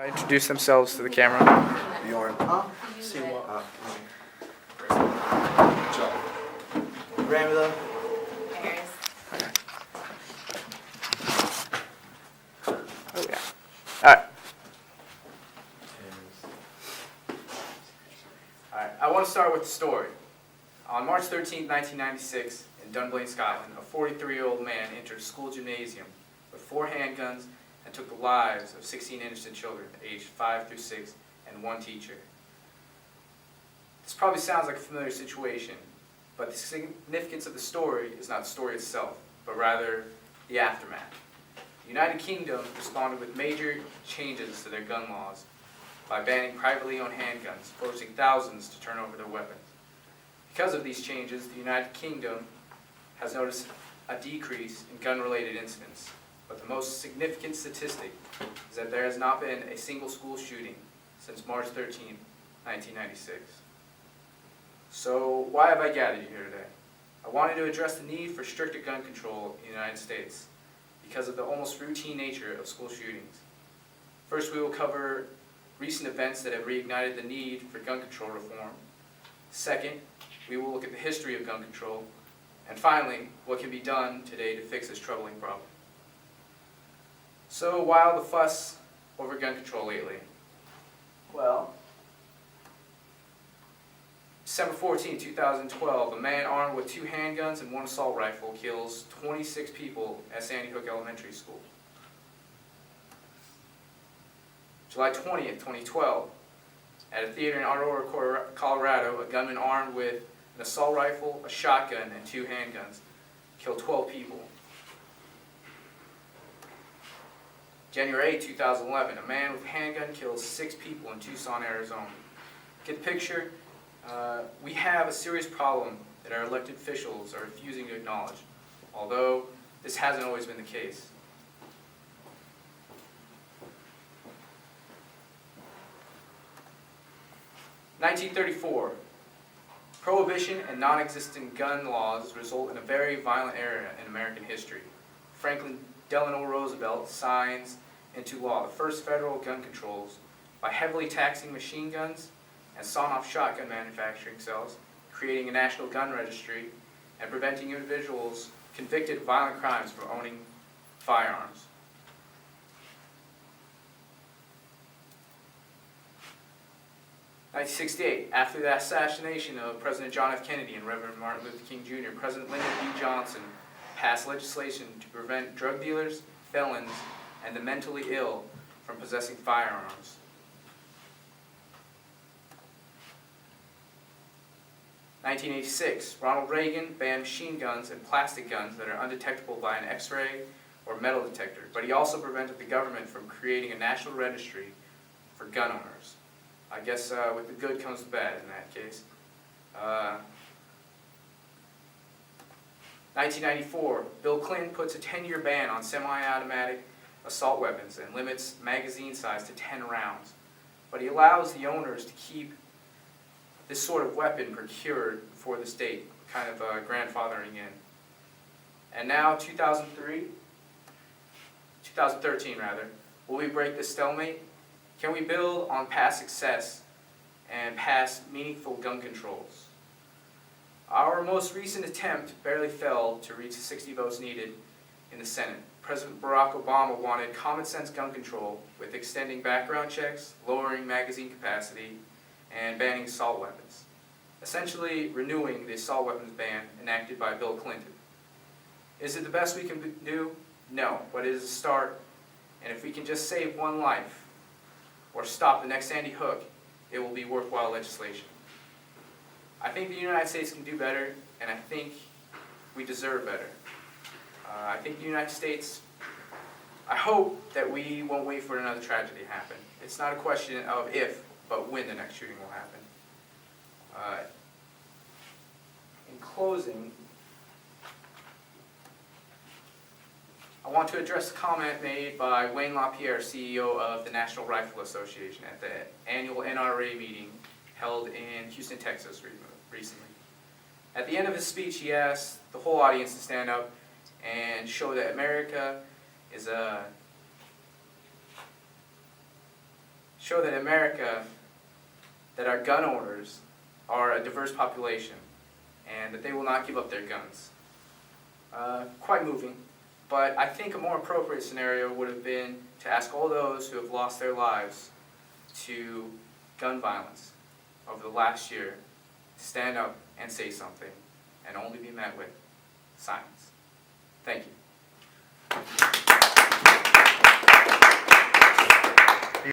Introduce themselves to the camera. Bjorn. See what? Joe. Ramila. Oh yeah. All right. I want to start with the story. On March 13, 1996, in Dunblane, Scotland, a 43-year-old man entered a school gymnasium with 4 handguns and took the lives of 16 innocent children aged 5 through 6 and 1 teacher. This probably sounds like a familiar situation, but the significance of the story is not the story itself, but rather the aftermath. The United Kingdom responded with major changes to their gun laws by banning privately owned handguns, forcing thousands to turn over their weapons. Because of these changes, the United Kingdom has noticed a decrease in gun-related incidents. But the most significant statistic is that there has not been a single school shooting since March 13, 1996. So why have I gathered you here today? I wanted to address the need for stricter gun control in the United States because of the almost routine nature of school shootings. First, we will cover recent events that have reignited the need for gun control reform. Second, we will look at the history of gun control. And finally, what can be done today to fix this troubling problem. So why all the fuss over gun control lately? Well, December 14, 2012, a man armed with 2 handguns and 1 assault rifle kills 26 people at Sandy Hook Elementary School. July 20th, 2012, at a theater in Aurora, Colorado, a gunman armed with an assault rifle, a shotgun, and 2 handguns killed 12 people. January 8, 2011, a man with a handgun kills 6 people in Tucson, Arizona. Get the picture? We have a serious problem that our elected officials are refusing to acknowledge, although this hasn't always been the case. (1934). Prohibition and non-existent gun laws result in a very violent era in American history. Franklin Delano Roosevelt signs into law the first federal gun controls by heavily taxing machine guns and sawn-off shotgun manufacturing cells, creating a national gun registry, and preventing individuals convicted of violent crimes from owning firearms. (1968), after the assassination of President John F. Kennedy and Reverend Martin Luther King Jr., President Lyndon B. Johnson passed legislation to prevent drug dealers, felons, and the mentally ill from possessing firearms. 1986, Ronald Reagan banned machine guns and plastic guns that are undetectable by an X-ray or metal detector, but he also prevented the government from creating a national registry for gun owners. I guess with the good comes the bad in that case. 1994, Bill Clinton puts a 10-year ban on semi-automatic assault weapons and limits magazine size to 10 rounds. But he allows the owners to keep this sort of weapon procured for the state, kind of grandfathering in. And now, 2013 rather, will we break this stalemate? Can we build on past success and pass meaningful gun controls? Our most recent attempt barely failed to reach the 60 votes needed in the Senate. President Barack Obama wanted common sense gun control with extending background checks, lowering magazine capacity, and banning assault weapons. Essentially renewing the assault weapons ban enacted by Bill Clinton. Is it the best we can do? No, but it is a start, and if we can just save 1 life, or stop the next Sandy Hook, it will be worthwhile legislation. I think the United States can do better, and I think we deserve better. I think the United States, I hope that we won't wait for another tragedy to happen. It's not a question of if, but when the next shooting will happen. In closing, I want to address a comment made by Wayne LaPierre, CEO of the National Rifle Association, at the annual NRA meeting held in Houston, Texas recently. At the end of his speech, he asked the whole audience to stand up and show that America is a show that in America, that our gun owners are a diverse population and that they will not give up their guns. Quite moving, but I think a more appropriate scenario would have been to ask all those who have lost their lives to gun violence over the last year to stand up and say something and only be met with silence. Thank you.